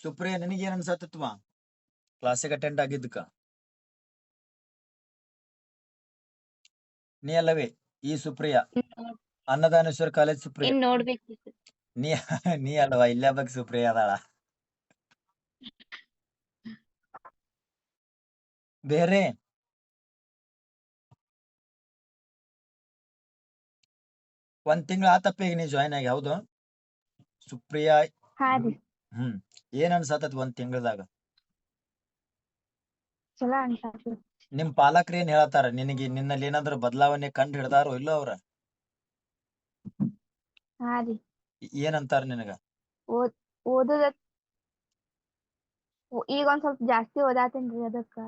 ಸುಪ್ರಿಯ ನಿನಗೇನ್ ಅನ್ಸತ್ತತ್ವ ಕ್ಲಾಸಿಗೆ ಅಟೆಂಡ್ ಆಗಿದ್ದಕ್ಕ? ನೀ ಅಲ್ಲವೇ ಈ ಸುಪ್ರಿಯ ಅನ್ನದಾನೇಶ್ವರ ಕಾಲೇಜ್ ಸುಪ್ರಿಯ ಇನ್ ನೋಡ್ಬೇಕಿತ್ತು. ನೀ ನೀ ಅಲ್ವಾ ಇಲ್ಲೇ ಬಗ್ಗೆ ಸುಪ್ರಿಯ ಅದಾಳ ಬೇರೆ ಒಂದ್ ತಿಂಗಳ ಆತಪ್ಪ ಈಗ ನೀ ಜಾಯ್ನ್ ಆಗಿ. ಹೌದು ಸುಪ್ರಿಯಾ? ಹಾ ರೀ, ಏನ್ ಅನ್ಸತ್ತತ್ ಒಂದ್ ತಿಂಗಳದಾಗ? ಚಲೋ ಅನ್ಸಾತ್ರಿ. ನಿಮ್ ಪಾಲಕ್ರ ಏನ್ ಹೇಳತಾರ ನಿನಗೆ? ನಿನ್ನಲ್ಲಿ ಏನಾದ್ರು ಬದಲಾವಣೆ ಕಂಡು ಹಿಡ್ದಾರೋ ಇಲ್ಲೋ ಅವ್ರ? ಹಾ ರೀ, ಏನಂತಾರ ನಿನಗ? ಓದ್ ಓದೋದ ಈಗ ಒಂದ್ ಸ್ವಲ್ಪ ಜಾಸ್ತಿ ಓದಾತೇನ್ರಿ, ಅದಕ್ಕ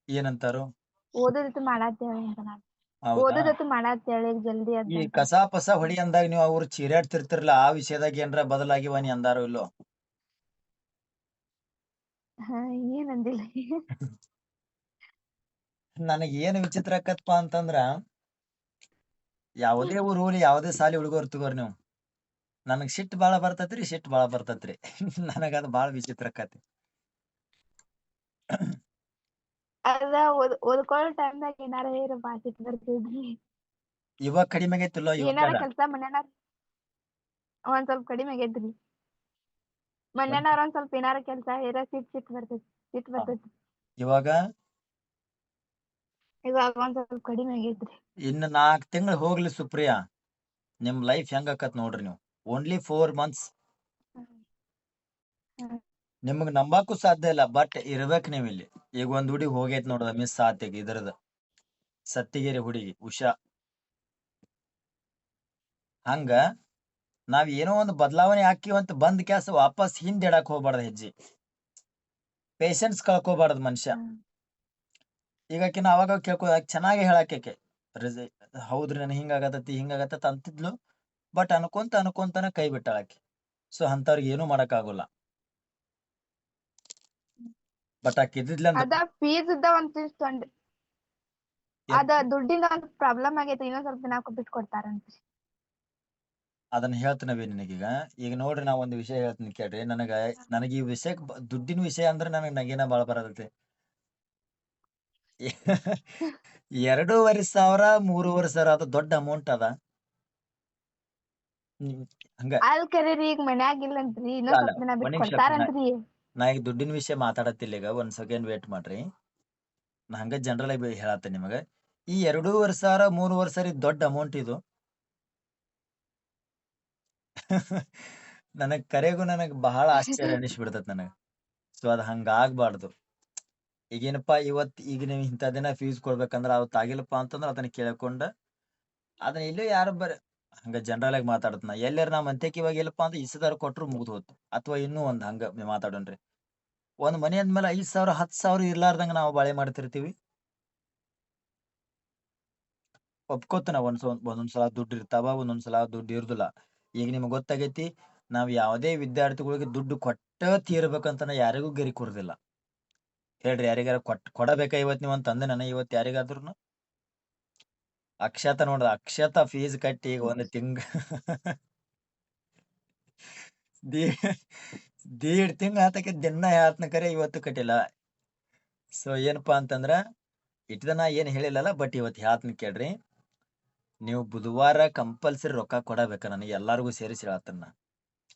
ಏನಂತಾರು? ಓದೋದತ್ತು ಮಾಡತ್ತೇಳಿ ಅಂತ ನಾನು. ಹೌದಾ? ಓದೋದತ್ತು ಮಾಡತ್ತೇಳಿ ಜಲ್ದಿ ಈ ಅಂತ. ಕಸಾ ಪಸ ಹೊಡಿ ಅಂದಾಗ ನೀವು ಅವ್ರು ಚೀರಾಡ್ತಿರ್ತಿರ್ಲ, ಆ ವಿಷಯದಾಗ ಏನ್ರ ಬದಲಾಗಿವ ನೀ ಅಂದಾರೋ ಇಲ್ಲೋ? ಹಾ, ಏನಂದಿಲ್ಲ. ನನಗ ಏನ್ ವಿಚಿತ್ರ ಆಕತ್ಪ ಅಂತಂದ್ರ, ಯಾವುದೇ ಊರು ಯಾವುದೇ ಸಾಲಿ ಹುಡುಗೋರ್ ತಗೋರಿ ನೀವು, ನನಗ್ ಸಿಟ್ಟು ಬಾಳ ಬರ್ತೈತ್ರಿ, ಸಿಟ್ಟು ಬಾಳ ಬರ್ತೈತ್ರಿ. ನನಗದು ಬಾಳ ವಿಚಿತ್ರ ಆಕತಿ. ಅದ ಓದ್ಕೊಳ್ಳೋ ಟೈಮ್ದಾಗ ಏನಾರ ಹೇಳಿ ಬಾಸಿಟ್ ಬರ್ತಿದ್ರಿ. ಇವಾಗ ಕಡಿಮೆ ಆಗೈತಿಲ್ಲೋ ಏನಾರ ಇವಾಗ? ಕೆಲ್ಸ ಮನ್ಯಾನ ಒಂದ್ ಸ್ವಲ್ಪ ಕಡಿಮೆ ಆಗೈತ್ರಿ. ಮನ್ಯಾನವ್ರ ಒಂದ್ ಸ್ವಲ್ಪ ಏನಾರ ಕೆಲ್ಸ ಹೇರ ಸಿಟ್ ಬರ್ತೈತಿ. ಇವಾಗ ಇವಾಗ ಒಂದ್ ಸ್ವಲ್ಪ ಕಡಿಮೆ ಆಗೈತ್ರಿ. ಇನ್ನು 4 ತಿಂಗಳು ಹೋಗ್ಲಿ ಸುಪ್ರಿಯಾ, ನಿಮ್ ಲೈಫ್ ಹೆಂಗ್ ಆಕತ್ ನೋಡ್ರಿ ನೀವು. Only 4 months. ನಿಮಗ್ ನಂಬಾಕು ಸಾಧ್ಯ ಇಲ್ಲ, ಬಟ್ ಇರ್ಬೇಕ್ ನೀವ್ ಇಲ್ಲಿ. ಈಗ ಒಂದ್ ಹುಡುಗಿ ಹೋಗೈತ್ ನೋಡದ, ಮಿಸ್ ಆತಿಗೆ ಇದ್ರದ ಸತ್ತಿಗೆರೆ ಹುಡುಗಿ ಉಷಾ. ಹಂಗ ನಾವ್ ಏನೋ ಒಂದು ಬದಲಾವಣೆ ಹಾಕಿವಂತ ಬಂದ್ ಕ್ಯಾಸ ವಾಪಸ್ ಹಿಂದಿಡಕ್ ಹೋಗ್ಬಾರ್ದ ಹೆಜ್ಜೆ. ಪೇಶನ್ಸ್ ಕಳ್ಕೊಬಾರ್ದು ಮನುಷ್ಯ. ಈಗಕಿನ ಅವಾಗ ಕೇಳ್ಕೊ ಚೆನ್ನಾಗಿ ಹೇಳಾಕೆ, ಹೌದ್ರಿ ನನ್ ಹಿಂಗಾಗತ್ತ ಅಂತಿದ್ಲು, ಬಟ್ ಅನ್ಕೊಂತಾನ ಕೈ ಬಿಟ್ಟಾಳಾಕಿ. ಸೊ ಅಂತವ್ರಿಗೆ ಏನು ಮಾಡಕ್ ಆಗೋಲ್ಲ. ಬಟ್ ಆಕಿ ಇದ್ದಿದ್ಲ ಅದ ಫೀಸ್ ಇದ್ದ ಒಂದ್ ಅದ ದುಡ್ಡಿಂದ ಒಂದ್ ಪ್ರಾಬ್ಲಮ್ ಆಗೈತಿ. ಇನ್ನೊಂದ್ ಸ್ವಲ್ಪ ದಿನ ಬಿಟ್ಟು ಕೊಡ್ತಾರಂತ್ರಿ. ಅದನ್ನ ಹೇಳ್ತೀನವಿ ನಿನಗೀಗ. ಈಗ ನೋಡ್ರಿ, ನಾ ಒಂದ್ ವಿಷಯ ಹೇಳ್ತೀನಿ ಕೇಳ್ರಿ. ನನಗ ಈ ವಿಷಯ ದುಡ್ಡಿನ ವಿಷಯ ಅಂದ್ರೆ ನನಗ್ ನಗೇನ ಬಾಳ ಬರತೈತಿ. 2,500 3,500 ಅದು ದೊಡ್ಡ ಅಮೌಂಟ್ ಅದ? ಹಂಗ ಅಲ್ ಕರೀರಿ, ಈಗ ಮನ್ಯಾಗ ಇಲ್ಲಂತ್ರಿ, ಇನ್ನೊಂದ್ ಸ್ವಲ್ಪ ದಿನ ಬಿಟ್ಟು ಕೊಡ್ತಾರಂತ್ರಿ. ನಾ ಈಗ ದುಡ್ಡಿನ ವಿಷಯ ಮಾತಾಡತ್ತಿಲ್ಲ. ಈಗ ಒಂದ್ ಸೆಕೆಂಡ್ ವೇಟ್ ಮಾಡ್ರಿ. ನಾ ಹಂಗ ಜನರಲ್ ಆಗಿ ಹೇಳತ್ತೇನೆ ನಿಮಗ. ಈ 2,500 3,500 ದೊಡ್ಡ ಅಮೌಂಟ್ ಇದು. ನನಗ್ ಬಹಳ ಆಶ್ಚರ್ಯ ಅನಿಸ್ಬಿಡ್ತೈತಿ ನನಗ. ಸೊ ಅದ್ ಹಂಗ ಆಗ್ಬಾರ್ದು. ಈಗೇನಪ್ಪಾ, ಈಗ ನೀವು ಇಂಥ ದಿನ ಫೀಸ್ ಕೊಡ್ಬೇಕಂದ್ರ ಅವತ್ತು ಆಗಿಲ್ಲಪ್ಪ ಅಂತಂದ್ರ ಅದನ್ನ ಕೇಳ್ಕೊಂಡ ಅದನ್ನ ಇಲ್ಲೇ ಯಾರು ಹಂಗ ಜನರಲ್ ಆಗಿ ಮಾತಾಡ್ತಾನ. ಎಲ್ಲಾರ ನಾ ಮಂತ್ಯಕ್ ಇವಾಗ ಇಲ್ಲಪ್ಪ ಅಂದ್ರೆ ಇಸದಾರ ಕೊಟ್ರು ಮುಗ್ದು ಹೋತು. ಅಥವಾ ಇನ್ನೂ ಒಂದ್ ಹಂಗ ಮಾತಾಡೋಣ್ರಿ. ಒಂದ್ ಮನೆ ಅಂದ್ಮೇಲೆ 5,000 10,000 ಇರ್ಲಾರ್ದಂಗ ನಾವು ಬಾಳೆ ಮಾಡ್ತಿರ್ತೀವಿ. ಒಪ್ಕೋತನ ಒಂದೊಂದ್ಸಲ ದುಡ್ಡು ಇರ್ತಾವ, ಒಂದೊಂದ್ಸಲ ದುಡ್ಡು ಇರುದಿಲ್ಲ. ಈಗ ನಿಮ್ಗೆ ಗೊತ್ತಾಗೈತಿ, ನಾವ್ ಯಾವುದೇ ವಿದ್ಯಾರ್ಥಿಗಳಿಗೆ ದುಡ್ಡು ಕೊಟ್ಟ ತೀರ್ಬೇಕಂತ ಯಾರಿಗೂ ಗರಿ ಕೊಡುದಿಲ್ಲ. ಹೇಳ್ರಿ, ಯಾರಿಗಾರ ಕೊಡಬೇಕ ಇವತ್ ನೀವ್ ಅಂತ ಅಂದೆ ನಾನು ಇವತ್ತು ಯಾರಿಗಾದ್ರೂ? ಅಕ್ಷತಾ ನೋಡ್ದ, ಅಕ್ಷತಾ ಫೀಸ್ ಕಟ್ಟಿ ಈಗ ಒಂದು ದೀಡ್ ತಿಂಗ್ ಆತಕ್ಕೆ ದಿನ ಹೇಳ್ತನ ಕರೆ, ಇವತ್ತು ಕಟ್ಟಿಲ್ಲ. ಸೊ ಏನಪ್ಪಾ ಅಂತಂದ್ರ, ಇಟ್ಟದನ ಏನ್ ಹೇಳಿಲ್ಲಲ್ಲ, ಬಟ್ ಇವತ್ತು ಹೇಳ್ತನ ಕೇಳ್ರಿ. ನೀವು ಬುಧವಾರ ಕಂಪಲ್ಸರಿ ರೊಕ್ಕ ಕೊಡಬೇಕ ನನಗೆ, ಎಲ್ಲಾರ್ಗು ಸೇರಿಸಿ ಹೇಳ್ತನ.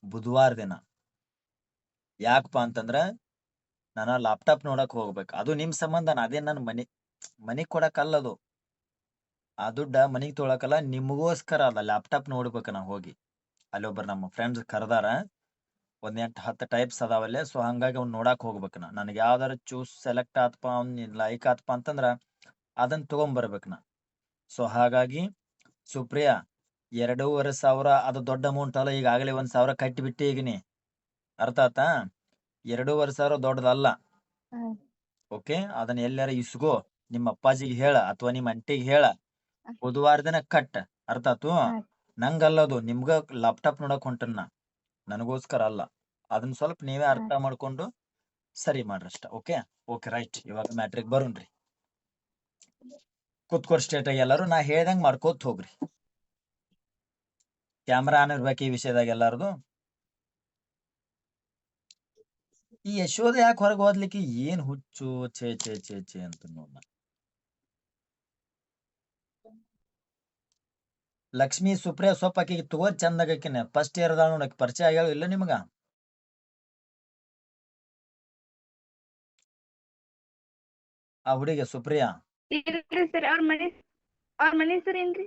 ಬುಧವಾರ ದಿನ ಯಾಕಪ್ಪಾ ಅಂತಂದ್ರ, ನಾನು ಲ್ಯಾಪ್ಟಾಪ್ ನೋಡಕ್ ಹೋಗ್ಬೇಕು. ಅದು ನಿಮ್ ಸಂಬಂಧ. ಅದೇ ನನ್ ಮನಿಗ್ ಕೊಡಕ್ಕಲ್ಲದು. ಆ ದುಡ್ಡ ಮನಿಗ್ ತೊಗೊಳಕಲ್ಲ, ನಿಮಗೋಸ್ಕರ ಅದ. ಲ್ಯಾಪ್ಟಾಪ್ ನೋಡ್ಬೇಕು ನಾ ಹೋಗಿ. ಅಲ್ಲೊಬ್ಬರು ನಮ್ಮ ಫ್ರೆಂಡ್ಸ್ ಕರ್ದಾರ, ಒಂದ್ 8-10 ಟೈಪ್ಸ್ ಅದಾವಲ್ಲೇ. ಸೊ ಹಂಗಾಗಿ ಅವ್ನ್ ನೋಡಾಕ್ ಹೋಗ್ಬೇಕು ನಾ. ನನಗೆ ಯಾವ್ದಾರ ಸೆಲೆಕ್ಟ್ ಆತಪ, ಅವ್ನ್ ಲೈಕ್ ಆತಪ ಅಂತಂದ್ರ ಅದನ್ನ ತಗೊಂಬರ್ಬೇಕು ನಾ. ಸೊ ಹಾಗಾಗಿ ಸುಪ್ರಿಯಾ, 2,500 ಅದು ದೊಡ್ಡ ಅಮೌಂಟ್ ಅಲ್ಲ. ಈಗಾಗಲೇ 1,000 ಕಟ್ಟಿ ಬಿಟ್ಟಿ ಈಗಿನಿ. ಅರ್ಥ ಆತಾ? 2,500 ದೊಡ್ಡದಲ್ಲ. ಓಕೆ, ಅದನ್ನ ಎಲ್ಲಾರ ಇಸ್ಗೋ, ನಿಮ್ಮ ಅಪ್ಪಾಜಿಗೆ ಹೇಳ ಅಥವಾ ನಿಮ್ಮ ಅಂಟಿಗೆ ಹೇಳ, ಬುಧವಾರ ದಿನ ಕಟ್. ಅರ್ಥ ಆತು? ನಂಗಲ್ಲದು, ನಿಮ್ಗ ಲ್ಯಾಪ್ಟಾಪ್ ನೋಡಕ್ ಹೊಂಟನ್ನ, ನನಗೋಸ್ಕರ ಅಲ್ಲ. ಅದನ್ನ ಸ್ವಲ್ಪ ನೀವೇ ಅರ್ಥ ಮಾಡ್ಕೊಂಡು ಸರಿ ಮಾಡ್ರಷ್ಟ. Okay okay, right. ಇವಾಗ ಮ್ಯಾಟ್ರಿಕ್ ಬರೋಣ್ರಿ. ಕುತ್ಕೋರ್ ಸ್ಟೇಟ್ ಆಗಿ ಎಲ್ಲಾರು. ನಾ ಹೇಳ್ದಂಗ್ ಮಾಡ್ಕೋತ ಹೋಗ್ರಿ. ಕ್ಯಾಮ್ರಾ ಆನ್ ಇರ್ಬೇಕು ಈ ವಿಷಯದಾಗ ಎಲ್ಲಾರ್ದು. ಈ ಯಶೋಧ ಯಾಕೆ ಹೊರಗೆ ಹೋದ್ಲಿಕ್ಕೆ ಏನ್ ಹುಚ್ಚು ಛೇ ಛೇ ಛೇ ಛೇ ಅಂತ ನೋಡ. ಲಕ್ಷ್ಮಿ ಸುಪ್ರಿಯಾ ಸೊಪ್ಪ ಆಕಿಗೆ ತಗೋರ್ ಚಂದಾಗ ಆಕಿನ ಫಸ್ಟ್ ಇಯರ್ ಅದಾಳ ನೋಡಕ್ ಪರಿಚಯ ಆಗ್ಯಾಳ ಇಲ್ಲ ನಿಮಗ? ಆ ಹುಡುಗಿ ಸುಪ್ರಿಯಾ ಇಲ್ರಿ ಸರ್ ಅವ್ರ ಮನೆ ಹೆಸರು ಏನ್ರಿ?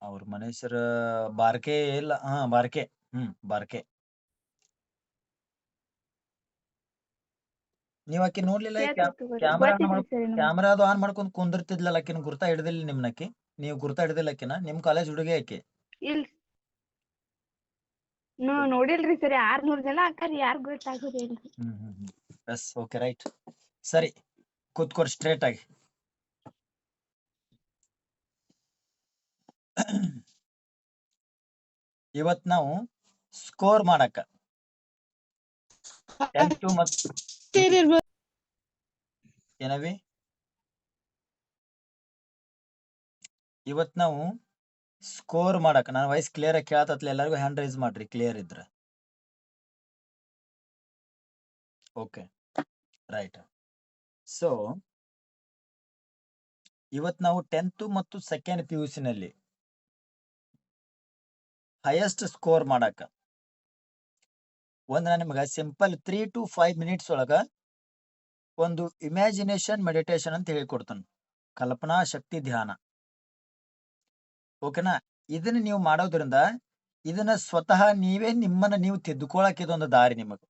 ಅವ್ರ ಮನೆ ಹೆಸರು ಬಾರ್ಕೆ ಇಲ್ಲ, ಹಾ ಬಾರ್ಕೆ, ಬಾರ್ಕೆ. ನೀವ್ ಆಕಿ ನೋಡ್ಲಿಲ್ಲ? ಕೇಳ್ತೀವಿ ತಗೋರಿ. ಕ್ಯಾಮರಾ ಗೊತ್ತಿಲ್ರಿ ಸರ್ ನಮ್ಗೆ. ಕ್ಯಾಮರಾ ಅದು ಆನ್ ಮಾಡ್ಕೊಂಡ್ ಕುಂದಿರ್ತಿದ್ಲಲ್ಲ, ಆಕಿನ ಗುರ್ತಾ ಹಿಡ್ದಿಲ್ಲ ನಿಮ್ನಕಿ? ನೀವು ಗುರ್ತಾ ಹಿಡ್ದಿಲ್ಲ ಆಕಿನ? ನಿಮ್ ಕಾಲೇಜ್ ಹುಡುಗಿ ಆಕಿ. ಇಲ್ ನೋಡಿಲ್ರಿ ಸರ್. 600 ಜನ ಅಕ್ಕಾರಿ, ಯಾರ್ ಗೊತ್ತಾಗೋದು ಇಲ್ರಿ. Yes, okay, right. ಸರಿ, ಕೂತ್ಕೋರಿ ಸ್ಟ್ರೇಟ್ ಆಗಿ. ಇವತ್ ನಾವು ಸ್ಕೋರ್ ಮಾಡಕ 10 ಮತ್ತು ಏನವಿ ಇವತ್ ನಾವು ಸ್ಕೋರ್ ಮಾಡಕ, ನನ್ನ ವಾಯ್ಸ್ ಕ್ಲಿಯರ್ ಆಗಿ ಕೇಳತತ್ಲ? ಎಲ್ಲರಿಗೂ ಹ್ಯಾಂಡ್ ರೈಸ್ ಮಾಡ್ರಿ ಕ್ಲಿಯರ್ ಇದ್ರ. Okay, right. ಸೊ ಇವತ್ ನಾವು 10th ಮತ್ತು 2nd PUC ನಲ್ಲಿ ಹೈಯೆಸ್ಟ್ ಸ್ಕೋರ್ ಮಾಡಕ ಒಂದ್ ನಾನು ನಿಮ್ಗ ಸಿಂಪಲ್ 3 to 5 minutes ಒಳಗ ಒಂದು ಇಮ್ಯಾಜಿನೇಷನ್ ಮೆಡಿಟೇಷನ್ ಅಂತ ಹೇಳ್ಕೊಡ್ತಾನೆ, ಕಲ್ಪನಾ ಶಕ್ತಿ ಧ್ಯಾನ. ಓಕೆನಾ? ಇದನ್ನ ನೀವು ಮಾಡೋದ್ರಿಂದ ಇದನ್ನ ಸ್ವತಃ ನೀವೇ ನಿಮ್ಮನ್ನ ನೀವು ತಿದ್ದುಕೊಳಕ್ ಇದೊಂದು ದಾರಿ ನಿಮಗ.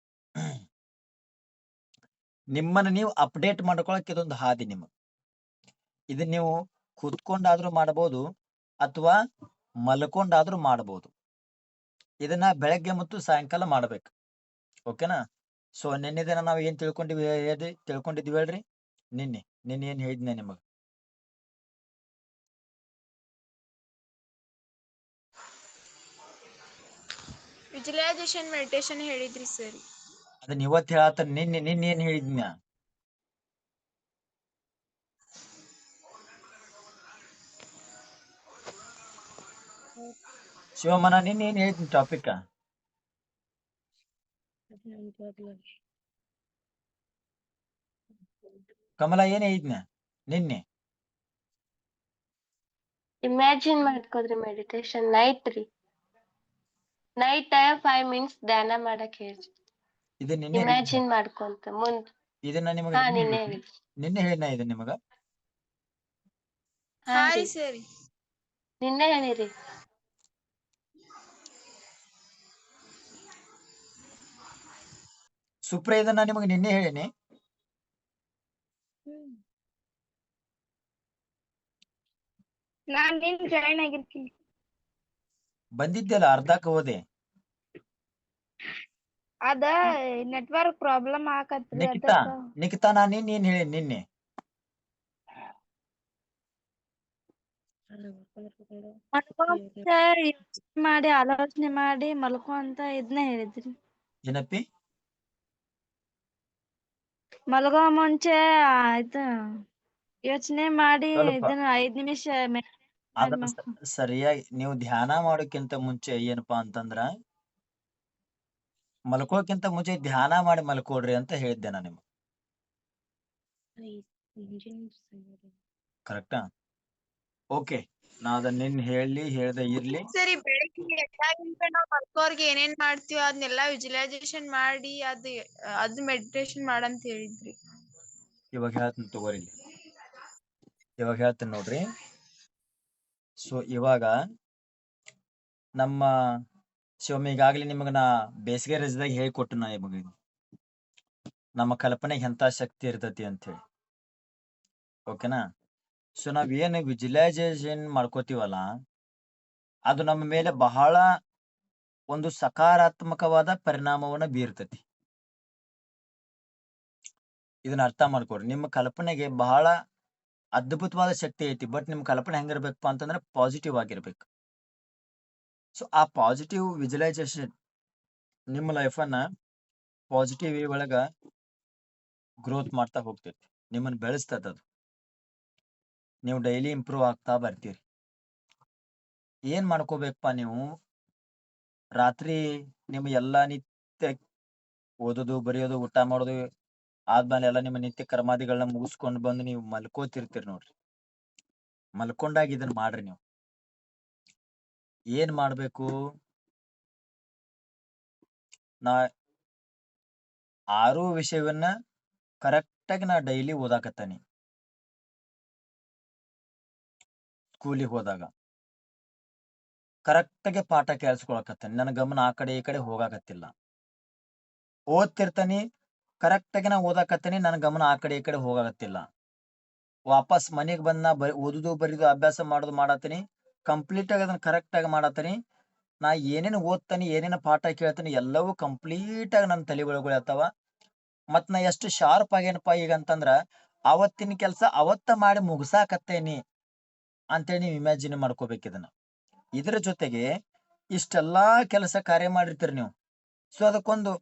ನಿಮ್ಮನ್ನ ನೀವು ಅಪ್ಡೇಟ್ ಮಾಡ್ಕೊಳಕ್ ಇದೊಂದು ಹಾದಿ ನಿಮಗ್. ಇದನ್ನ ನೀವು ಕೂತ್ಕೊಂಡಾದ್ರೂ ಮಾಡಬಹುದು ಅಥವಾ ಮಲ್ಕೊಂಡಾದ್ರೂ ಮಾಡಬಹುದು. ಇದನ್ನ ಬೆಳಗ್ಗೆ ಮತ್ತು ಸಾಯಂಕಾಲ ಮಾಡ್ಬೇಕು. ಓಕೆನಾ? ಸೊ ನಿನ್ನೆ ದಿನ ನಾವು ಏನ್ ತಿಳ್ಕೊಂಡಿದ್ವಿ ಹೇಳ್ರಿ? ನಿನ್ನೆ ಏನ್ ಹೇಳಿದ್ನೆ ನಿಮಗ? ವಿಜುವಲೈಸೇಷನ್ ಮೆಡಿಟೇಷನ್ ಹೇಳಿದ್ರಿ ಸರ್. ಅದನ್ನ ಇವತ್ತು ಹೇಳತ್ತ. ನಿನ್ನೆ ಏನ್ ಹೇಳಿದ್ನ? ಶಿವಮನ ನಿನ್ನೆ ಏನ್ ಹೇಳಿದ್ನಿ ಟಾಪಿಕ್? ಕಮಲ ಏನ್ ಹೇಳಿದ್ನ ನಿನ್ನೆ? ಇಮ್ಯಾಜಿನ್ ಮಾಡ್ಕೋದ್ರಿ ಮೆಡಿಟೇಷನ್. ನೈಟ್ 5 minutes ಧ್ಯಾನ ಮಾಡಕ್ ಹೇಳ್ರಿ. ಇದು ನಿನ್ನೆ ಇಮ್ಯಾಜಿನ್ ಮಾಡ್ಕೊಂತ ಮುಂದ್. ಇದನ್ನ ನಿಮಗ ನಿನ್ನೆ ಹೇಳಿನ ಇದನ್ನ ನಿಮಗ? ಹಾ ಹಾ ರೀ ರೀ ಸರಿ. ನಿನ್ನೆ ಹೇಳಿರಿ. ಸುಪ್ರಿಯ ಇದನ್ನ ನಿಮಗ ನಿನ್ನೆ ಹೇಳಿನಿ. ನಾನ್ ನಿನ್ ಜಾಯಿನ್ ಆಗಿರ್ತೀನಿ. ಬಂದಿದ್ದೆಲ್ಲ ಅರ್ಧಕ್ಕೆ ಹೋದೆ. ಅದ ನೆಟ್ವರ್ಕ್ ಪ್ರಾಬ್ಲಮ್ ಆಕತ್ರಿ. ನಿಖಿತಾ ನಾ ಏನ್ ಹೇಳಿ ನಿನ್ನೆ? ಮಾಡಿ ಆಲೋಚನೆ ಮಾಡಿ ಮಲ್ಕೊ ಅಂತ ಇದನ್ನ ಹೇಳಿದ್ರಿ. ಏನಪ್ಪಿ? ಮಲ್ಗೋ ಮುಂಚೆ ಆಯ್ತು ಯೋಚನೆ ಮಾಡಿ ಇದನ್ನ 5 ನಿಮಿಷ ಸರಿಯಾಗಿ ನೀವು ಧ್ಯಾನ ಮಾಡೋಕ್ಕಿಂತ ಮುಂಚೆ ಏನಪ್ಪಾ ಅಂತಂದ್ರ, ಮಲ್ಕೋಕ್ಕಿಂತ ಮುಂಚೆ ಧ್ಯಾನ ಮಾಡಿ ಮಲ್ಕೊಡ್ರಿ ಅಂತ ಹೇಳಿದ್ದೆ ನಾನು ನಿಮ್ಗೆ. ಕರೆಕ್ಟಾ? ಓಕೆ, ನಾ ಅದನ್ನ ನಿನ್ ಹೇಳ್ದೆ ಇರ್ಲಿ. ಸರಿ, ಬೆಳಿಗ್ಗೆ ಎದ್ದಾಗಿಂದ ನಾವ್ ಮಲ್ಕೋರ್ಗೆ ಏನೇನ್ ಮಾಡ್ತೀವಿ ಅದನ್ನೆಲ್ಲಾ ವಿಜುವಲೈಸೇಷನ್ ಮಾಡಿ ಅದ್ ಮೆಡಿಟೇಷನ್ ಮಾಡಂತ ಹೇಳಿದ್ರಿ. ಇವಾಗ ಹೇಳ್ತೀನಿ ತಗೋರಿ. ಇವಾಗ ಹೇಳ್ತೀನಿ ನೋಡ್ರಿ. ಸೊ ಇವಾಗ ನಮ್ಮ ಶಿವಮ್ಮ ಈಗಾಗ್ಲೇ ನಿಮಗ ನಾ ಬೇಸಿಗೆ ರಜದಾಗ ಹೇಳ್ಕೊಟ್ಟು ನಾ ಇವಾಗ ನಮ್ಮ ಕಲ್ಪನೆಗೆ ಎಂತ ಶಕ್ತಿ ಇರ್ತತಿ ಅಂತ ಹೇಳಿ. ಓಕೆನಾ? ಸೊ ನಾವ್ ಏನು ವಿಜುವಲೈಸೇಷನ್ ಮಾಡ್ಕೋತೀವಲ್ಲ, ಅದು ನಮ್ಮ ಮೇಲೆ ಬಹಳ ಒಂದು ಸಕಾರಾತ್ಮಕವಾದ ಪರಿಣಾಮವನ್ನ ಬೀರ್ತತಿ. ಇದನ್ನ ಅರ್ಥ ಮಾಡ್ಕೊಡ್ರಿ. ನಿಮ್ಮ ಕಲ್ಪನೆಗೆ ಬಹಳ ಅದ್ಭುತವಾದ ಶಕ್ತಿ ಐತಿ. ಬಟ್ ನಿಮ್ ಕಲ್ಪನೆ ಹೆಂಗಿರ್ಬೇಕಪ್ಪ ಅಂತಂದ್ರೆ ಪಾಸಿಟಿವ್ ಆಗಿರ್ಬೇಕು. ಸೊ ಆ ಪಾಸಿಟಿವ್ ವಿಜುವಲೈಸೇಷನ್ ನಿಮ್ಮ ಲೈಫನ್ನ ಪಾಸಿಟಿವ್ ವೇ ಒಳಗ ಗ್ರೋತ್ ಮಾಡ್ತಾ ಹೋಗ್ತೈತಿ. ನಿಮ್ಮನ್ನ ಬೆಳೆಸ್ತದ ಅದು. ನೀವು ಡೈಲಿ ಇಂಪ್ರೂವ್ ಆಗ್ತಾ ಬರ್ತೀರಿ. ಏನ್ ಮಾಡ್ಕೋಬೇಕಪ್ಪ ನೀವು? ರಾತ್ರಿ ನಿಮ್ಮ ಎಲ್ಲಾ ನಿತ್ಯ ಓದೋದು ಬರೆಯೋದು ಊಟ ಮಾಡೋದು ಆದ್ಮೇಲೆ ಎಲ್ಲ ನಿಮ್ಮ ನಿತ್ಯ ಕರ್ಮಾದಿಗಳನ್ನ ಮುಗಿಸ್ಕೊಂಡು ಬಂದು ನೀವು ಮಲ್ಕೋತಿರ್ತೀರಿ ನೋಡ್ರಿ. ಮಲ್ಕೊಂಡಾಗ ಇದನ್ನ ಮಾಡ್ರಿ. ನೀವು ಏನ್ ಮಾಡ್ಬೇಕು? ನಾ 6 ವಿಷಯವನ್ನ ಕರೆಕ್ಟಾಗಿ ನಾ ಡೈಲಿ ಓದಾಕತ್ತಾನಿ. ಸ್ಕೂಲಿಗೆ ಹೋದಾಗ ಕರೆಕ್ಟಾಗಿ ಪಾಠ ಕೇಳಿಸ್ಕೊಳಕತ್ತಾನಿ. ನನ್ನ ಗಮನ ಆ ಕಡೆ ಈ ಕಡೆ ಹೋಗಾಕತ್ತಿಲ್ಲ. ಓದ್ತಿರ್ತಾನಿ, ಕರೆಕ್ಟಾಗಿ ನಾ ಓದಾಕತ್ತೀನಿ, ನನ್ನ ಗಮನ ಆ ಕಡೆ ಈ ಕಡೆ ಹೋಗಾಕತ್ತಿಲ್ಲ. ವಾಪಸ್ ಮನೆಗೆ ಬಂದ್ ನಾ ಓದುದು ಬರೀದು ಅಭ್ಯಾಸ ಮಾಡೋದು ಮಾಡತ್ತೀನಿ. ಕಂಪ್ಲೀಟ್ ಆಗಿ ಅದನ್ನ ಕರೆಕ್ಟಾಗಿ ಮಾಡತ್ತೀನಿ. ನಾ ಏನೇನು ಓದ್ತಾನಿ, ಏನೇನು ಪಾಠ ಕೇಳ್ತಾನಿ ಎಲ್ಲವೂ ಕಂಪ್ಲೀಟ್ ಆಗಿ ನನ್ನ ತಲೆ ಒಳಗೆ ಉಳಿಯತ್ತಾವ. ಮತ್ ನಾ ಎಷ್ಟು ಶಾರ್ಪ್ ಆಗೇನಪ್ಪ ಈಗ ಅಂತಂದ್ರ ಅವತ್ತಿನ ಕೆಲಸ ಅವತ್ತ ಮಾಡಿ ಮುಗಿಸಾಕತ್ತೇನಿ ಅಂತೇಳಿ ನೀವು ಇಮ್ಯಾಜಿನ್ ಮಾಡ್ಕೋಬೇಕು ಇದನ್ನ. ಇದ್ರ ಜೊತೆಗೆ ಇಷ್ಟೆಲ್ಲಾ ಕೆಲಸ ಕಾರ್ಯ ಮಾಡಿರ್ತೀರಿ ನೀವು. ಸೊ ಅದಕ್ಕೊಂದು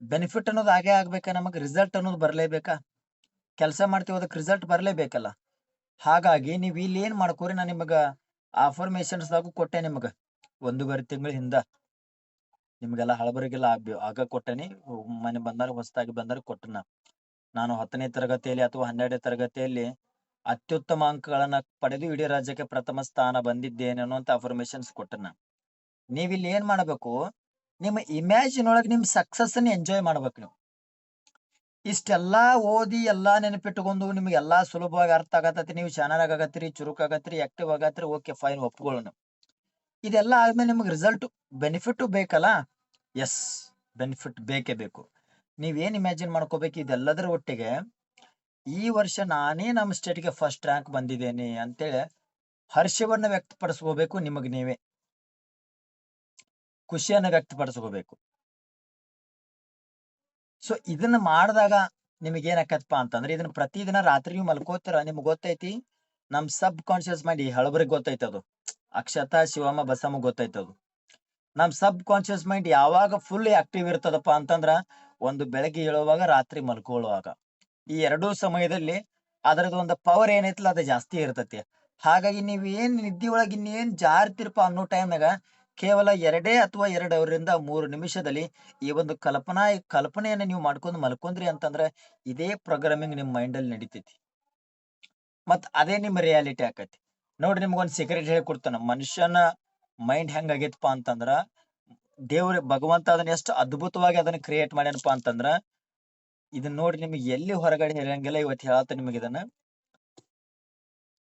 ಬೆನಿಫಿಟ್ ಅನ್ನೋದು ಆಗೇ ಆಗ್ಬೇಕಾ? ನಮಗ್ ರಿಸಲ್ಟ್ ಅನ್ನೋದು ಬರ್ಲೇಬೇಕಾ? ಕೆಲಸ ಮಾಡ್ತೀವಿ, ಅದಕ್ಕೆ ರಿಸಲ್ಟ್ ಬರ್ಲೇಬೇಕಲ್ಲ. ಹಾಗಾಗಿ ನೀವ್ ಇಲ್ಲಿ ಏನ್ ಮಾಡ್ಕೋರಿ, ನಾ ನಿಮಗ ಅಫರ್ಮೇಶನ್ಸ್ದಾಗೂ ಕೊಟ್ಟೆ. ನಿಮಗ 1.5 ತಿಂಗಳ ಹಿಂದ ನಿಮ್ಗೆಲ್ಲ ಹಳಬರಿಗೆಲ್ಲ ಆಗ ಕೊಟ್ಟೇನಿ. ಮನೆ ಬಂದಾಗ ಹೊಸದಾಗಿ ಬಂದಾಗ ಕೊಟ್ಟನ. ನಾನು 10ನೇ ತರಗತಿಯಲ್ಲಿ ಅಥವಾ 12ನೇ ತರಗತಿಯಲ್ಲಿ ಅತ್ಯುತ್ತಮ ಅಂಕಗಳನ್ನ ಪಡೆದು ಇಡೀ ರಾಜ್ಯಕ್ಕೆ ಪ್ರಥಮ ಸ್ಥಾನ ಬಂದಿದ್ದೇನೆ ಅನ್ನುವಂತ ಅಫರ್ಮೇಶನ್ಸ್ ಕೊಟ್ಟನ. ನೀವಿಲ್ಲಿ ಏನ್ ಮಾಡ್ಬೇಕು? ನಿಮ್ಮ ಇಮ್ಯಾಜಿನ್ ಒಳಗೆ ನಿಮ್ ಸಕ್ಸಸ್ ಅನ್ನ ಎಂಜಾಯ್ ಮಾಡ್ಬೇಕು. ನೀವು ಇಷ್ಟೆಲ್ಲಾ ಓದಿ ಎಲ್ಲಾ ನೆನಪಿಟ್ಟುಕೊಂಡು ನಿಮ್ಗೆ ಎಲ್ಲಾ ಸುಲಭವಾಗಿ ಅರ್ಥ ಆಗತ್ತತಿ, ನೀವು ಶಾಣರಾಗತ್ತೀರಿ, ಚುರುಕಾಗತ್ತೀರಿ, ಆಕ್ಟಿವ್ ಆಗತ್ತೀರಿ. ಓಕೆ ಫೈನ್, ಒಪ್ಕೊಳ್ಳೋಣ. ಇದೆಲ್ಲ ಆದ್ಮೇಲೆ ನಿಮ್ಗೆ ರಿಸಲ್ಟ್ ಬೆನಿಫಿಟ್ ಬೇಕಲ್ಲ? ಎಸ್, ಬೆನಿಫಿಟ್ ಬೇಕೇ ಬೇಕು. ನೀವೇನ್ ಇಮ್ಯಾಜಿನ್ ಮಾಡ್ಕೋಬೇಕು? ಇದೆಲ್ಲದರ ಒಟ್ಟಿಗೆ ಈ ವರ್ಷ ನಾನೇ ನಮ್ಮ ಸ್ಟೇಟ್ಗೆ ಫಸ್ಟ್ ರ್ಯಾಂಕ್ ಬಂದಿದ್ದೇನೆ ಅಂತೇಳಿ ಹರ್ಷವನ್ನ ವ್ಯಕ್ತಪಡಿಸ್ಕೋಬೇಕು. ನಿಮಗ್ ನೀವೇ ಖುಷಿಯನ್ನ ವ್ಯಕ್ತಪಡಿಸ್ಕೋಬೇಕು. ಸೊ ಇದನ್ನ ಮಾಡಿದಾಗ ನಿಮಗೇನಾಕತ್ಪ ಅಂತಂದ್ರೆ, ಇದನ್ನ ಪ್ರತಿದಿನ ರಾತ್ರಿ ನೀವು ಮಲ್ಕೋತೀರ, ನಿಮ್ಗೆ ಗೊತ್ತೈತಿ. ನಮ್ ಸಬ್ ಕಾನ್ಶಿಯಸ್ ಮೈಂಡ್, ಈ ಹಳಬರಿಗೆ ಗೊತ್ತೈತಿ ಅದು. ಅಕ್ಷತಾ, ಶಿವಮ್ಮ, ಬಸಮ್ಮ ಗೊತ್ತೈತದು. ನಮ್ ಸಬ್ ಕಾನ್ಶಿಯಸ್ ಮೈಂಡ್ ಯಾವಾಗ ಫುಲ್ ಆಕ್ಟಿವ್ ಇರ್ತದಪ್ಪ ಅಂತಂದ್ರ, ಒಂದು ಬೆಳಗ್ಗೆ ಏಳುವಾಗ, ರಾತ್ರಿ ಮಲ್ಕೊಳ್ಳುವಾಗ. ಈ ಎರಡೂ ಸಮಯದಲ್ಲಿ ಅದರದ್ದು ಒಂದು ಪವರ್ ಏನೈತಲ್ಲ ಅದು ಜಾಸ್ತಿ ಇರ್ತತಿ. ಹಾಗಾಗಿ ನೀವ್ ಏನ್ ನಿದ್ದೆ ಒಳಗೆ ಇನ್ನೇನ್ ಜಾರ್ತಿರಪ್ಪ ಅನ್ನೋ ಟೈಮ್ನಾಗ ಕೇವಲ 2 ಅಥವಾ 2 ರಿಂದ 3 ನಿಮಿಷದಲ್ಲಿ ಈ ಒಂದು ಕಲ್ಪನೆಯನ್ನ ನೀವು ಮಾಡ್ಕೊಂಡು ಮಲ್ಕೊಂಡ್ರಿ ಅಂತಂದ್ರೆ ಇದೇ ಪ್ರೋಗ್ರಾಮಿಂಗ್ ನಿಮ್ ಮೈಂಡ್ ಅಲ್ಲಿ ನಡೀತೈತಿ. ಮತ್ ಅದೇ ನಿಮ್ ರಿಯಾಲಿಟಿ ಆಕತಿ. ನೋಡ್ರಿ, ನಿಮ್ಗೊಂದ್ ಸೀಕ್ರೆಟ್ ಹೇಳಿ ಕೊಡ್ತಾನ. ಮನುಷ್ಯನ ಮೈಂಡ್ ಹೆಂಗ್ ಆಗೈತಪ್ಪ ಅಂತಂದ್ರ, ಭಗವಂತ ಅದನ್ನ ಎಷ್ಟು ಅದ್ಭುತವಾಗಿ ಅದನ್ನ ಕ್ರಿಯೇಟ್ ಮಾಡ್ಯಾನಪ್ಪ ಅಂತಂದ್ರ, ಇದನ್ನ ನೋಡಿ ನಿಮ್ಗೆ ಎಲ್ಲಿ ಹೊರಗಡೆ ಹೇಳಂಗಿಲ್ಲ. ಇವತ್ತು ಹೇಳತ್ತ ನಿಮಗೆ ಇದನ್ನ.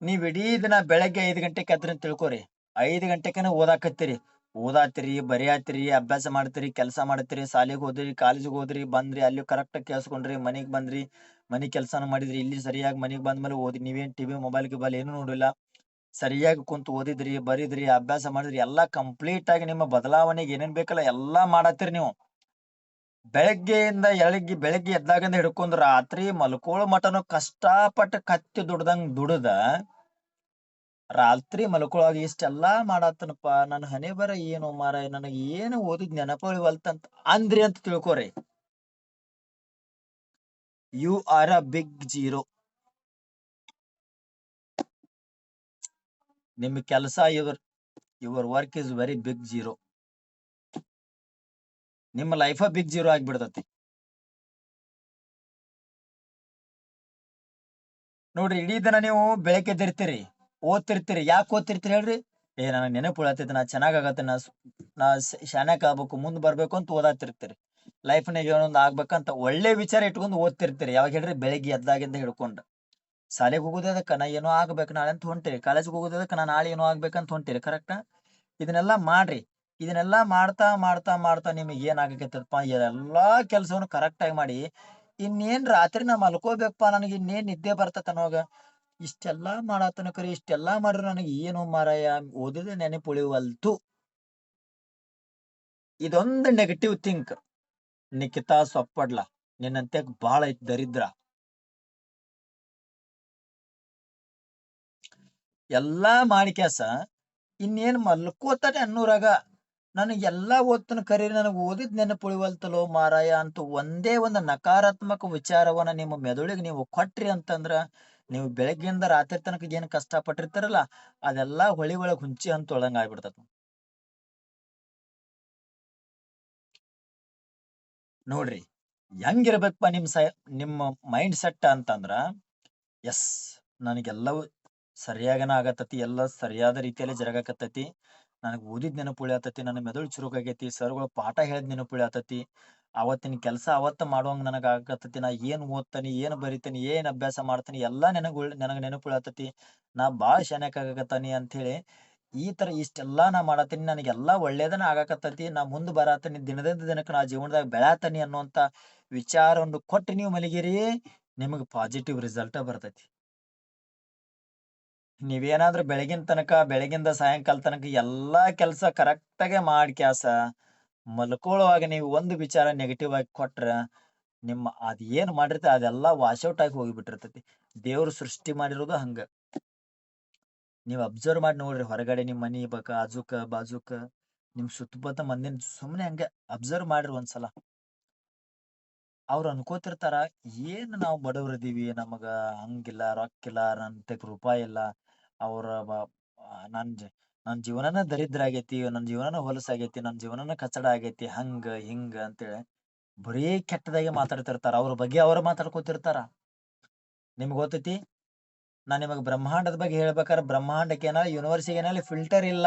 ನೀವ್ ಇಡೀ ದಿನ ಬೆಳಗ್ಗೆ 5 ಗಂಟೆಗೆ ಎದ್ರಿ ಅಂತ ತಿಳ್ಕೊರಿ. 5 ಗಂಟೆಕನ ಓದಾತಿರಿ, ಬರೆಯಾತಿರಿ, ಅಭ್ಯಾಸ ಮಾಡ್ತೀರಿ, ಕೆಲಸ ಮಾಡ್ತೀರಿ, ಶಾಲೆಗೆ ಹೋದ್ರಿ, ಕಾಲೇಜಿಗೆ ಹೋದ್ರಿ, ಬಂದ್ರಿ, ಅಲ್ಲಿ ಕರೆಕ್ಟ್ ಆಗಿ ಕೇಳಿಸ್ಕೊಂಡ್ರಿ, ಮನೆಗ್ ಬಂದ್ರಿ, ಮನಿ ಕೆಲಸನ ಮಾಡಿದ್ರಿ, ಇಲ್ಲಿ ಸರಿಯಾಗಿ ಮನೆಗ್ ಬಂದ್ಮೇಲೆ ಓದಿ. ನೀವೇನ್ ಟಿವಿ ಮೊಬೈಲ್ ಗಿಬೈಲ್ ಏನು ನೋಡಿಲ್ಲ, ಸರಿಯಾಗಿ ಕುಂತು ಓದಿದ್ರಿ, ಬರಿದ್ರಿ, ಅಭ್ಯಾಸ ಮಾಡಿದ್ರಿ. ಎಲ್ಲಾ ಕಂಪ್ಲೀಟ್ ಆಗಿ ನಿಮ್ಮ ಬದಲಾವಣೆಗೆ ಏನೇನ್ ಬೇಕಲ್ಲ ಎಲ್ಲಾ ಮಾಡತ್ತೀರಿ ನೀವು. ಬೆಳಗ್ಗೆ ಎದ್ದಾಗಿಂದ ಹಿಡ್ಕೊಂಡ್ ರಾತ್ರಿ ಮಲ್ಕೋಳೋ ಮಟನು ಕಷ್ಟಪಟ್ಟು ಕತ್ತಿ ದುಡ್ದ ರಾತ್ರಿ ಮಲ್ಕೊಳಾಗ ಇಷ್ಟೆಲ್ಲಾ ಮಾಡತ್ತನಪ್ಪ. ನನ್ನ ಹಣೆ ಬರ ಏನು ಮಾರಾಯ, ನನಗೆ ಏನು ಓದಿದ್ ನೆನಪುಳಿವಲ್ತಂತ ಅಂದ್ರಿ ಅಂತ ತಿಳ್ಕೊರಿ. You are a big zero. ನಿಮ್ ಕೆಲಸ your work is very big zero. ನಿಮ್ಮ ಲೈಫ್ ಬಿಗ್ ಜೀರೋ ಆಗಿಬಿಡ್ತತಿ. ನೋಡ್ರಿ, ಇಡೀ ದಿನ ನೀವು ಬೆಳಗ್ಗೆ ಎದ್ದಿರ್ತೀರಿ, ಓದ್ತಿರ್ತೀರಿ. ಯಾಕೆ ಓದ್ತಿರ್ತೀರಿ ಹೇಳ್ರಿ? ನನಗೆ ನೆನಪು ಉಳತೈತಿ, ನಾ ಚೆನ್ನಾಗತ್ತೆ, ನಾ ಶಾನ್ಯಾಕ್ ಆಗ್ಬೇಕು, ಮುಂದ್ ಬರ್ಬೇಕು ಅಂತ ಓದಾತಿರ್ತೀರಿ. ಲೈಫ್ನಾಗ ಏನೊಂದ್ ಆಗ್ಬೇಕಂತ ಒಳ್ಳೆ ವಿಚಾರ ಇಟ್ಕೊಂಡು ಓದ್ತಿರ್ತೀರಿ. ಯಾವಾಗ ಹೇಳ್ರಿ? ಬೆಳಿಗ್ಗೆ ಎದ್ದಾಗಿಂದ ಹಿಡ್ಕೊಂಡು. ಶಾಲೆಗೆ ಹೋಗೋದಕ್ಕ ನಾ ಏನೋ ಆಗ್ಬೇಕು ನಾಳೆ ಅಂತ ಹೊಂಟಿರಿ, ಕಾಲೇಜ್ಗೆ ಹೋಗೋದಕ್ಕ ನಾ ನಾಳೆ ಏನೋ ಆಗ್ಬೇಕಂತ ಹೊಂಟಿರಿ. ಕರೆಕ್ಟಾ? ಇದನ್ನೆಲ್ಲಾ ಮಾಡ್ರಿ. ಇದನ್ನೆಲ್ಲಾ ಮಾಡ್ತಾ ಮಾಡ್ತಾ ಮಾಡ್ತಾ ನಿಮಗೆ ಏನ್ ಆಗಕತ್ತಪ್ಪ, ಎಲ್ಲಾ ಕೆಲ್ಸವನ್ನು ಕರೆಕ್ಟ್ ಆಗಿ ಮಾಡಿ ಇನ್ನೇನ್ ರಾತ್ರಿ ನಾ ಮಲ್ಕೋಬೇಕಪ್ಪ, ನನಗೆ ಇನ್ನೇನ್ ನಿದ್ದೆ ಬರ್ತತ ಅನ್ನೋವಾಗ ಇಷ್ಟೆಲ್ಲಾ ಮಾಡತನ ಕರಿ. ಇಷ್ಟೆಲ್ಲಾ ಮಾಡ್ರಿ ನನಗೆ ಏನು ಮಾರಾಯ ಓದಿದ ನೆನಪುಳಿವಲ್ತು. ಇದೊಂದು ನೆಗೆಟಿವ್ ಥಿಂಕ್. ನಿಖಿತಾ ಸೊಪ್ಪಡ್ಲ, ನಿನ್ನಂತೆ ಬಾಳ ಐತಿ ದರಿದ್ರ. ಎಲ್ಲಾ ಮಾಡಿಕ್ಯಾಸ ಇನ್ನೇನ್ ಮಲ್ಕೋತಾನೆ ಅನ್ನೂರಾಗ ನನಗೆಲ್ಲಾ ಓದ್ತನ ಕರೀ, ನನಗೆ ಓದಿದ್ ನೆನಪುಳಿವಲ್ತಲೋ ಮಾರಾಯ ಅಂತ ಒಂದೇ ಒಂದು ನಕಾರಾತ್ಮಕ ವಿಚಾರವನ್ನ ನಿಮ್ಮ ಮೆದುಳಿಗೆ ನೀವು ಕೊಟ್ರಿ ಅಂತಂದ್ರ, ನೀವು ಬೆಳಗ್ಗೆಯಿಂದ ರಾತ್ರಿ ತನಕ ಏನ್ ಕಷ್ಟ ಪಟ್ಟಿರ್ತಾರಲ್ಲ ಅದೆಲ್ಲಾ ಹೊಳಿ ಒಳಗ್ ಹುಂಚಿ ಅಂತ ತೊಳ್ದಂಗ ಆಗ್ಬಿಡ್ತದ. ನೋಡ್ರಿ ಹೆಂಗಿರ್ಬೇಕಪ್ಪ ನಿಮ್ಮ ಮೈಂಡ್ ಸೆಟ್ ಅಂತಂದ್ರ ಎಸ್ ನನಗೆಲ್ಲವೂ ಸರಿಯಾಗನ ಆಗತತಿ, ಎಲ್ಲ ಸರಿಯಾದ ರೀತಿಯಲ್ಲಿ ಜರಗಾಕತ್ತೈತಿ, ನನಗೆ ಓದಿದ್ ನೆನಪು ಉಳಿಯಾತತಿ, ನನ್ನ ಮೆದುಳು ಚುರುಕಾಗೈತಿ, ಸರ್ಗಳು ಪಾಠ ಹೇಳಿದ್ ನೆನಪು ಉಳಿಯಾತತಿ, ಅವತ್ತಿನ ಕೆಲಸ ಅವತ್ತ ಮಾಡುವಂಗ ನನಗ ಆಗತತಿ, ನಾ ಏನ್ ಓದ್ತಾನಿ, ಏನ್ ಬರಿತಾನಿ, ಏನ್ ಅಭ್ಯಾಸ ಮಾಡ್ತಾನಿ ಎಲ್ಲಾ ನನಗ ನೆನಪು ಉಳಿಯಾತತಿ, ನಾ ಬಾಳ ಶಾನ್ಯಾಕ್ ಆಗಕತ್ತಾನಿ ಅಂತ ಹೇಳಿ ಈ ತರ ಇಷ್ಟೆಲ್ಲಾ ನಾ ಮಾಡತ್ತೀನಿ, ನನಗೆಲ್ಲಾ ಒಳ್ಳೇದನ ಆಗಾಕತ್ತೈತಿ, ನಾ ಮುಂದ್ ಬರಾತನಿ, ದಿನದಿಂದ ದಿನಕ್ಕೆ ನಾ ಜೀವನದಾಗ ಬೆಳಾತನಿ ಅನ್ನುವಂತ ವಿಚಾರವನ್ನು ಕೊಟ್ಟು ನೀವು ಮಲಗಿರಿ, ನಿಮಗ್ ಪಾಸಿಟಿವ್ ರಿಸಲ್ಟ್ ಬರ್ತೈತಿ. ನೀವೇನಾದ್ರೂ ಬೆಳಗಿಂದ ಸಾಯಂಕಾಲ ತನಕ ಎಲ್ಲಾ ಕೆಲಸ ಕರೆಕ್ಟ್ ಆಗಿ ಮಾಡ್ಕ್ಯಾಸ ಮಲ್ಕೊಳ್ಳುವಾಗ ನೀವು ಒಂದು ವಿಚಾರ ನೆಗೆಟಿವ್ ಆಗಿ ಕೊಟ್ರ ನಿಮ್ಮ ಅದ್ ಏನ್ ಮಾಡಿರ್ತ ಅದೆಲ್ಲಾ ವಾಶೌಟ್ ಆಗಿ ಹೋಗಿಬಿಟ್ಟಿರ್ತೈತಿ. ದೇವ್ರು ಸೃಷ್ಟಿ ಮಾಡಿರೋದು ಹಂಗ. ನೀವ್ ಅಬ್ಸರ್ವ್ ಮಾಡಿ ನೋಡ್ರಿ, ಹೊರಗಡೆ ನಿಮ್ ಮನಿ ಆಜುಕ ಬಾಜುಕ ನಿಮ್ ಸುತ್ತಮುತ್ತ ಮಂದಿನ ಸುಮ್ನೆ ಹಂಗ ಅಬ್ಸರ್ವ್ ಮಾಡ್ರಿ ಒಂದ್ಸಲ. ಅವ್ರು ಅನ್ಕೋತಿರ್ತಾರ ಏನ್ ನಾವ್ ಬಡವ್ರದೀವಿ, ನಮಗ ಹಂಗಿಲ್ಲ, ರೊಕ್ಕಿಲ್ಲ, ನನ್ ತಕ್ ರೂಪಾಯಿ ಇಲ್ಲ, ಅವ್ರ ನನ್ ಜೀವನನ ದರಿದ್ರ ಆಗೈತಿ, ನನ್ ಜೀವನನ ಹೊಲಸಾಗೈತಿ, ನನ್ ಜೀವನನ ಕಚಡ ಆಗೈತಿ, ಹಂಗ ಹಿಂಗ ಅಂತೇಳಿ ಬರೀ ಕೆಟ್ಟದಾಗೆ ಮಾತಾಡ್ತಿರ್ತಾರ. ಅವ್ರ ಬಗ್ಗೆ ಅವ್ರ ಮಾತಾಡ್ಕೋತಿರ್ತಾರ. ನಿಮ್ಗ್ ಗೊತ್ತೈತಿ, ನಾನ್ ನಿಮಗ್ ಬ್ರಹ್ಮಾಂಡದ ಬಗ್ಗೆ ಹೇಳ್ಬೇಕಾರ, ಬ್ರಹ್ಮಾಂಡಕ್ಕೆ ಯೂನಿವರ್ಸಿಗೆ ಫಿಲ್ಟರ್ ಇಲ್ಲ.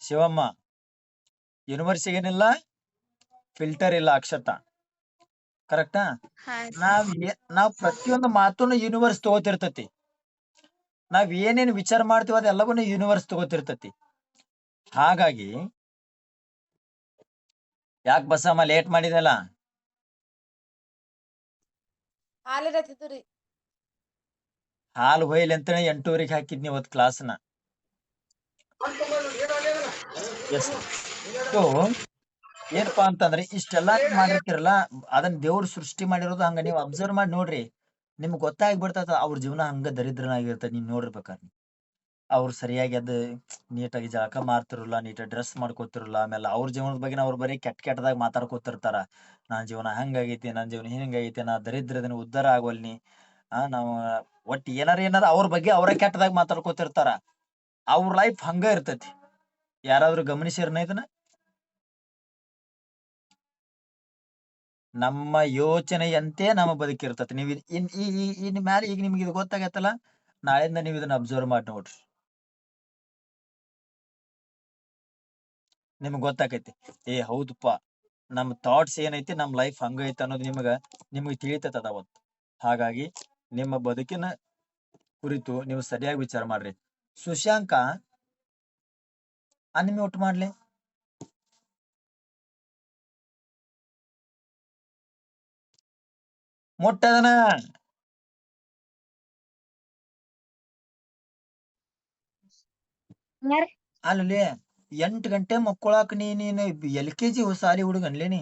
ಶಿವಮ್ಮ, ಯೂನಿವರ್ಸಿಗೇನಿಲ್ಲ ಫಿಲ್ಟರ್ ಇಲ್ಲ, ಅಕ್ಷತ ಕರೆಕ್ಟಾ? ಹಾ ನಾವ್ ಪ್ರತಿಯೊಂದು ಮಾತನ್ನು ಯೂನಿವರ್ಸ್ ತಗೋತಿರ್ತತಿ. ನಾವ್ ಏನೇನ್ ವಿಚಾರ ಮಾಡ್ತೀವಿ ಅದೆಲ್ಲವನ್ನೂ ಯೂನಿವರ್ಸ್ ತಗೋತಿರ್ತತಿ. ಹಾಗಾಗಿ ಯಾಕೆ ಬಸಮ್ಮ ಲೇಟ್ ಮಾಡಿದಲ್ಲ? ಹಾಲು ಹೊಯ್ಲಿ ಅಂತೇಳಿ 8:30 ಹಾಕಿದ್ನಿ ಇವತ್ತು ಕ್ಲಾಸ್ನ. ಎಸ್. ಸೊ ಏನಪ್ಪಾ ಅಂತಂದ್ರೆ ಇಷ್ಟೆಲ್ಲಾ ಮಾಡಿರ್ತಿರಲ್ಲ, ಅದನ್ನ ದೇವ್ರು ಸೃಷ್ಟಿ ಮಾಡಿರೋದು ಹಂಗ. ನೀವು ಅಬ್ಸರ್ವ್ ಮಾಡಿ ನೋಡ್ರಿ, ನಿಮ್ಗೆ ಗೊತ್ತಾಗ್ಬಿಡ್ತದ ಅವ್ರ ಜೀವನ ಹಂಗ ದರಿದ್ರನಾಗಿರ್ತದೆ. ನೀವ್ ನೋಡ್ಬೇಕಾದ್ರೆ ಅವ್ರು ಸರಿಯಾಗಿ ಅದು ನೀಟಾಗಿ ಜಳಕ ಮಾಡ್ತಿರಲ್ಲ, ನೀಟಾಗಿ ಡ್ರೆಸ್ ಮಾಡ್ಕೋತಿರಲ್ಲ, ಆಮೇಲೆ ಅವ್ರ ಜೀವನದ ಬಗ್ಗೆ ಅವ್ರು ಬರೀ ಕೆಟ್ಟದಾಗ ಮಾತಾಡ್ಕೋತಿರ್ತಾರ. ನನ್ ಜೀವನ ಹಂಗಾಗೈತಿ, ನನ್ ಜೀವನ ಹಿಂಗಾಗೈತಿ, ನಾ ದರಿದ್ರದನ್ನ ಉದ್ಧಾರ ಆಗೋಲ್ನಿ, ನಾವು ಒಟ್ಟು ಏನಾರ ಅವ್ರ ಬಗ್ಗೆ ಅವರೇ ಕೆಟ್ಟದಾಗ ಮಾತಾಡ್ಕೋತಿರ್ತಾರ. ಅವ್ರ ಲೈಫ್ ಹಂಗ ಇರ್ತೈತಿ. ಯಾರಾದ್ರೂ ಗಮನಿಸಿರ್ನ ಇದನ್ನ? ನಮ್ಮ ಯೋಚನೆಯಂತೆ ನಮ್ಮ ಬದುಕಿರ್ತತಿ. ನೀವು ಇನ್ ಮ್ಯಾಲೆ ಈಗ ನಿಮ್ಗೆ ಇದು ಗೊತ್ತಾಗತ್ತಲ್ಲ, ನಾಳೆಯಿಂದ ನೀವು ಇದನ್ನ ಅಬ್ಸರ್ವ್ ಮಾಡಿ ನೋಡ್ರಿ, ನಿಮ್ಗ್ ಗೊತ್ತಾಕೈತಿ. ಹೌದಪ್ಪ, ನಮ್ ಥಾಟ್ಸ್ ಏನೈತಿ, ನಮ್ ಲೈಫ್ ಹಂಗ ಐತಿ ಅನ್ನೋದು ನಿಮ್ಗೆ ತಿಳಿತದ ಅವತ್ತು. ಹಾಗಾಗಿ ನಿಮ್ಮ ಬದುಕಿನ ಕುರಿತು ನೀವು ಸರಿಯಾಗಿ ವಿಚಾರ ಮಾಡ್ರಿ. ಸುಶಾಂಕ ಅನ್ಮ್ಯೂಟ್ ಮಾಡ್ಲಿ. ಮುಟ್ಟದನ ಅಲ್ಲಿ 8 ಗಂಟೆ ಮಕ್ಕಳಾಕ ನೀನು LKG ಸಾಲಿ ಹುಡುಗನ್ಲೇ ನೀ.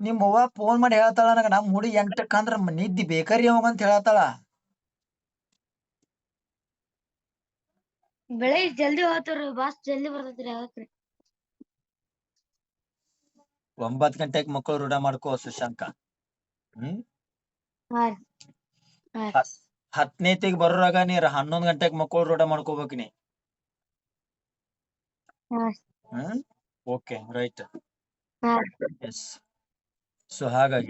ನಿಮ್ಮವ್ವ ಫೋನ್ ಮಾಡಿ ಹೇಳ್ತಾಳ ನನಗ, ನಮ್ ಹುಡುಗಿ 8ಕ್ಕ ಅಂದ್ರ ನಿದ್ದಿ ಬೇಕರಿ ಅವಾಗ ಅಂತ ಹೇಳ್ತಾಳ. ಬೆಳಿಗ್ಗೆ ಜಲ್ದಿ ಹೋಗ್ತಾವ್ರಿ, ಬಸ್ ಜಲ್ದಿ ಬರ್ತೈತ್ರಿ ಅದಕ್ರಿ. 9 ಗಂಟೆಗೆ ಮಕ್ಕಳು ರೂಢ ಮಾಡ್ಕೋ ಸುಶಾಂಕ. ಹಾ ರೀ. 10ನೇತಿಗೆ ಬರೋರಾಗ ನೀರ್ 11 ಗಂಟೆಗೆ ಮಕ್ಕಳು ರೂಢ ಮಾಡ್ಕೋಬೇಕು ನೀ. Okay right. ಎಸ್. ಸೊ ಹಾಗಾಗಿ